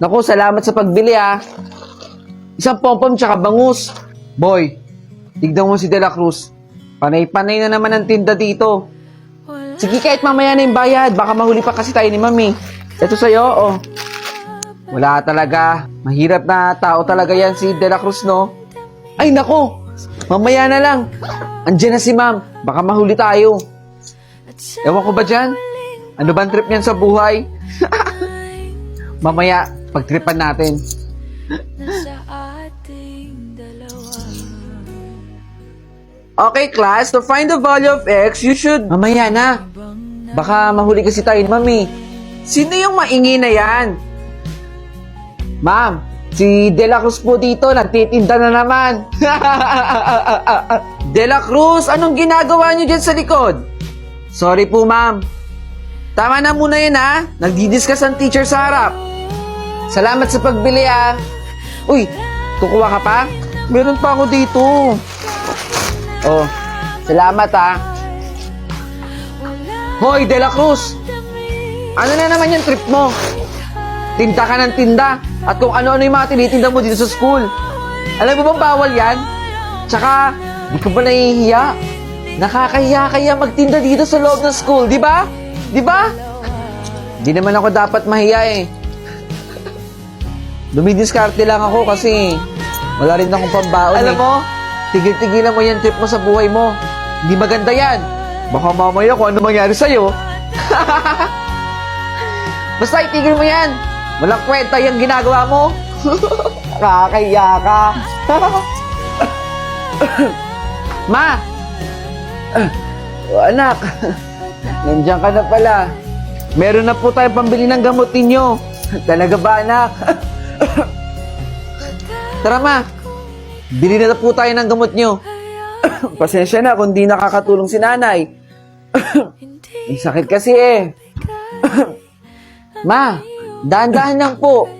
Naku, salamat sa pagbili ah. Isang pompom tsaka bangus. Boy, tignan mo si De La Cruz. Panay-panay na naman ang tinda dito. Sige, kahit mamaya na yung bayad. Baka mahuli pa kasi tayo ni Mami. Ito sa'yo, oh. Wala talaga. Mahirap na tao talaga yan si De La Cruz, no? Ay, nako. Mamaya na lang. Andiyan na si Ma'am. Baka mahuli tayo. Ewan ko ba dyan? Ano ba ang trip niyan sa buhay? Mamaya, pagtripan natin. Okay, class. To find the value of x, you should... Mamaya na. Baka mahuli kasi tayo ni Mami. Sino yung maingi na yan? Ma'am, si De La Cruz po dito. Nagtitinda na naman. De La Cruz, anong ginagawa niyo dyan sa likod? Sorry po, ma'am. Tama na muna yun, ha? Nagdi-discuss ang teacher sa harap. Salamat sa pagbili, ha? Uy, kukuha ka pa? Meron pa ako dito. Oh, salamat, ha? Hoy, De La Cruz! Ano na naman yung trip mo? Tinda ka ng tinda at kung ano-ano yung mga tinitinda mo dito sa school. Alam mo bang bawal yan? Tsaka, di ka ba nahihiya? Nakakahiya kaya magtinda dito sa loob ng school, di ba? Di ba? Di naman ako dapat mahiya eh. Dumidiskarte lang ako kasi wala rin akong pambaon. Alam mo, tigil-tigilan mo yung trip mo sa buhay mo. Hindi maganda yan. Baka mamaya kung ano mangyari sa'yo. Basta itigil mo yan. Walang kwenta yung ginagawa mo. Nakakahiya ka. Ma! Anak, nandiyan ka na pala. Meron na po tayong pambili ng gamot ninyo. Talaga ba, anak? Tara, ma. Bili na po tayo ng gamot nyo. Pasensya na kung di nakakatulong si nanay. May sakit kasi eh. Ma, dahan-dahan lang po.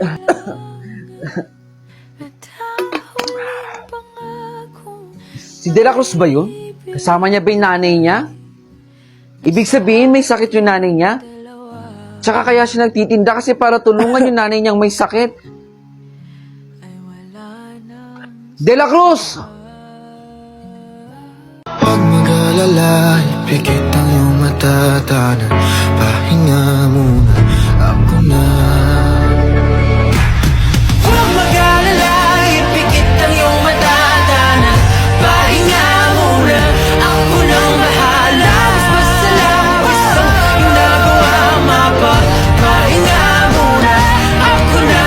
Si De La Cruz ba yun? Kasama niya ba yung nanay niya? Ibig sabihin, may sakit yung nanay niya? Tsaka kaya siya nagtitinda kasi para tulungan yung nanay niyang may sakit. De La Cruz! Huwag mag-alala, ipikit ang iyong mata, tanan, pahinga muna, ako na. Huwag mag-alala, ipikit ang iyong mata, tanan, pahinga muna, ako nang bahala. Mas basta lang isang ginagawa, pahinga muna, ako na.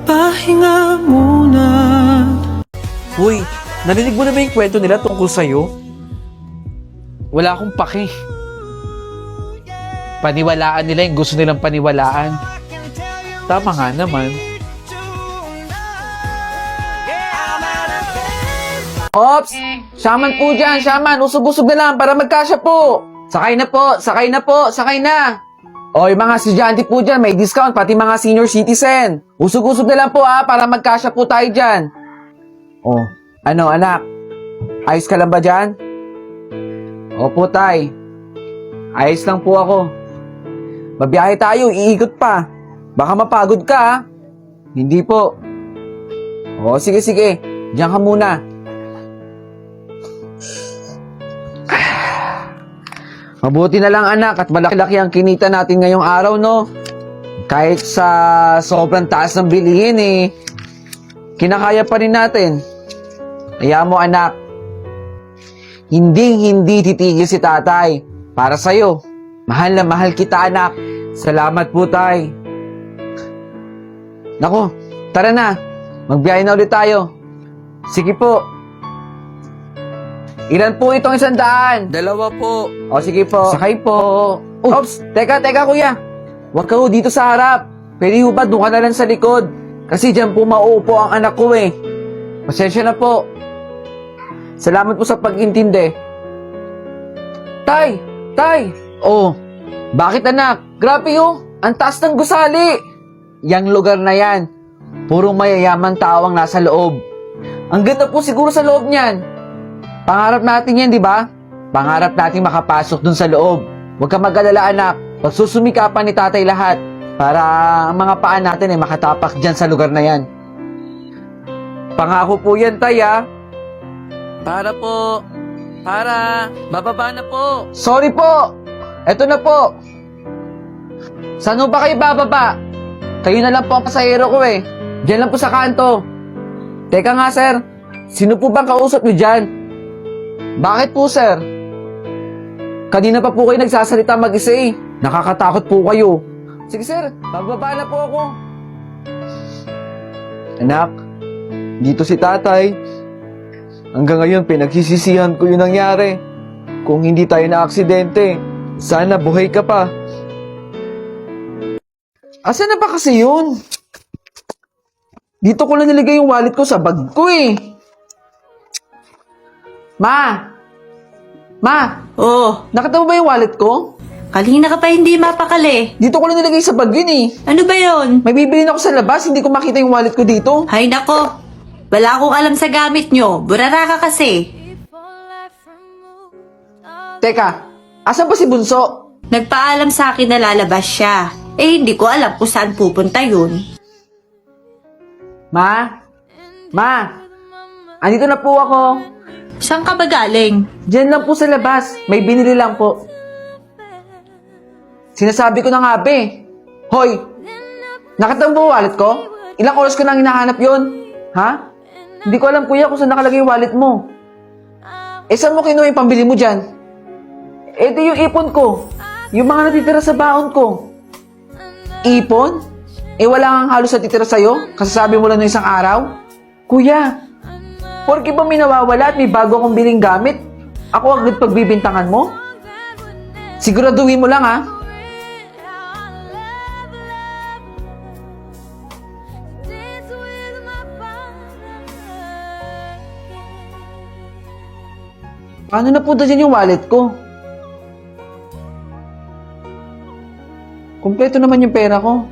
Pahinga muna. Uy, narinig mo na ba yung kwento nila tungkol sa'yo? Wala akong pake. Paniwalaan nila yung gusto nilang paniwalaan. Tama nga naman. Ops! Shaman po dyan, Shaman. Usog-usog na lang para magkasya po. Sakay na po, sakay na po, sakay na. O, yung mga estudyante po dyan, may discount, pati mga senior citizen. Usog-usog na lang po para magkasya po tayo dyan. O, ano anak? Ayos ka lang ba dyan? Opo, tay. Ayos lang po ako. Babiyahe tayo, iikot pa. Baka mapagod ka, ha? Hindi po. O, sige. Diyan ka muna. Mabuti na lang anak at malaki-laki ang kinita natin ngayong araw, no? Kahit sa sobrang taas ng bilihin kinakaya pa rin natin. Kaya mo anak, hindi titigil si tatay para sa'yo. Mahal na mahal kita anak. Salamat po tay. Nako, tara na. Magbiyahe na ulit tayo. Sige po. Ilan po itong 100? 2 po. O sige po. Sakay po. Oops, teka kuya. Huwag ka ho dito sa harap. Pwede ho ba doon ka na lang sa likod? Kasi dyan po mauupo ang anak ko eh. Pasensya na po. Salamat po sa pag-intindi. Tay! Tay! Oh, bakit anak? Grabe oh, ang taas ng gusali. Yang lugar na yan, purong mayayaman tao ang nasa loob. Ang ganda po siguro sa loob niyan. Pangarap natin yan, di ba? Pangarap natin makapasok dun sa loob. Huwag ka mag-alala anak, pagsusumikapan ni tatay lahat para ang mga paa natin ay makatapak dyan sa lugar na yan. Pangako po yan, tay, ha? Para po. Para. Bababa na po. Sorry po. Eto na po. Saan ho ba kayo bababa? Kayo na lang po ang pasahero ko eh. Diyan lang po sa kanto. Teka nga, sir. Sino po bang kausap niyo dyan? Bakit po, sir? Kanina pa po kayo nagsasalita mag-isa eh. Nakakatakot po kayo. Sige, sir. Bababa na po ako. Anak, dito si tatay. Hanggang ngayon, pinagsisisihan ko yung nangyari. Kung hindi tayo na-aksidente, sana buhay ka pa. Asan na ba kasi yun? Dito ko lang nilagay yung wallet ko sa bag ko eh. Ma! Ma! Oh, Nakita mo ba yung wallet ko? kanina ka pa hindi mapakali. Dito ko lang nilagay sa bag yun eh. Ano ba yon? May bibilin ako sa labas, hindi ko makita yung wallet ko dito. Hay nako, wala akong alam sa gamit nyo. Burara ka kasi. Teka, asan ba si Bunso? Nagpaalam sa akin na lalabas siya. Eh, hindi ko alam kung saan pupunta yun. Ma? Ma? Andito na po ako. Saan ka ba galing? Diyan lang po sa labas. May binili lang po. Sinasabi ko na nga be. Hoy! Nakita mo ba yung wallet ko? Ilang oras ko nang hinahanap yun? Ha? Hindi ko alam kuya kung saan nakalagay yung wallet mo. Eh saan mo kinuha yung pambili mo dyan? Eh di yung ipon ko. Yung mga natitira sa baon ko. Ipon? Eh wala kang halos natitira sa'yo? Kasasabi mo lang ng isang araw? Kuya, porke ba may nawawala at may bago akong biling gamit? Ako agad pagbibintangan mo? Siguraduhin mo lang ha. Paano napunta dyan yung wallet ko? Kompleto naman yung pera ko.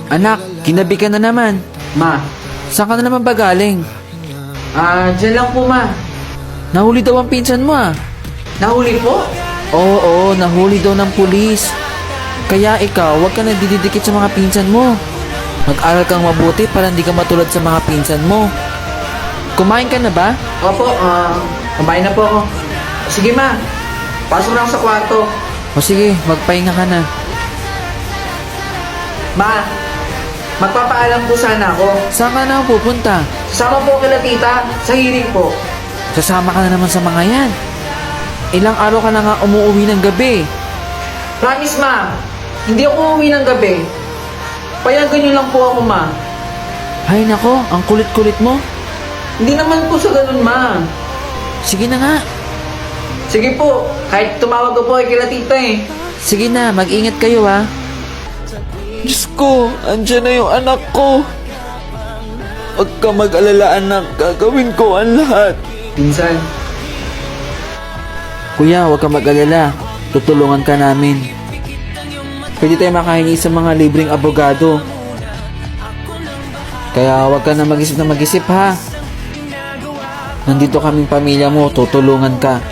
Anak, kinabi ka na naman. Ma, saan ka na naman ba galing? Dyan lang po, ma. Nahuli daw ang pinsan mo, ah. Nahuli po? Oo, nahuli daw ng pulis. Kaya ikaw, huwag ka nagdidikit sa mga pinsan mo. Mag-aral kang mabuti para hindi ka matulad sa mga pinsan mo. Kumain ka na ba? Opo, kumain na po ako. Sige, ma. Pasok na ako sa kwarto. O sige, magpahinga ka na. Ma, magpapaalam po sana ako. Saan ka na pupunta? Sasama po kila tita, sa hearing po. Sasama ka na naman sa mga yan. Ilang araw ka na nga umuwi ng gabi. Promise, ma. Hindi ako umuwi ng gabi. Payagan niyo lang po ako, ma. Ay nako, ang kulit-kulit mo. Hindi naman po sa ganun, ma. Sige na nga. Sige po, kahit tumawag ko po kila tita eh. Sige na, mag-ingat kayo ha. Diyos ko, andyan na yung anak ko. Huwag ka mag-alala anak, gagawin ko ang lahat. Pinsan. Kuya, huwag ka mag-alala. Tutulungan ka namin. Pwede tayo makahingi sa mga libreng abogado. Kaya huwag ka na mag-isip ha. Nandito kaming pamilya mo, tutulungan ka.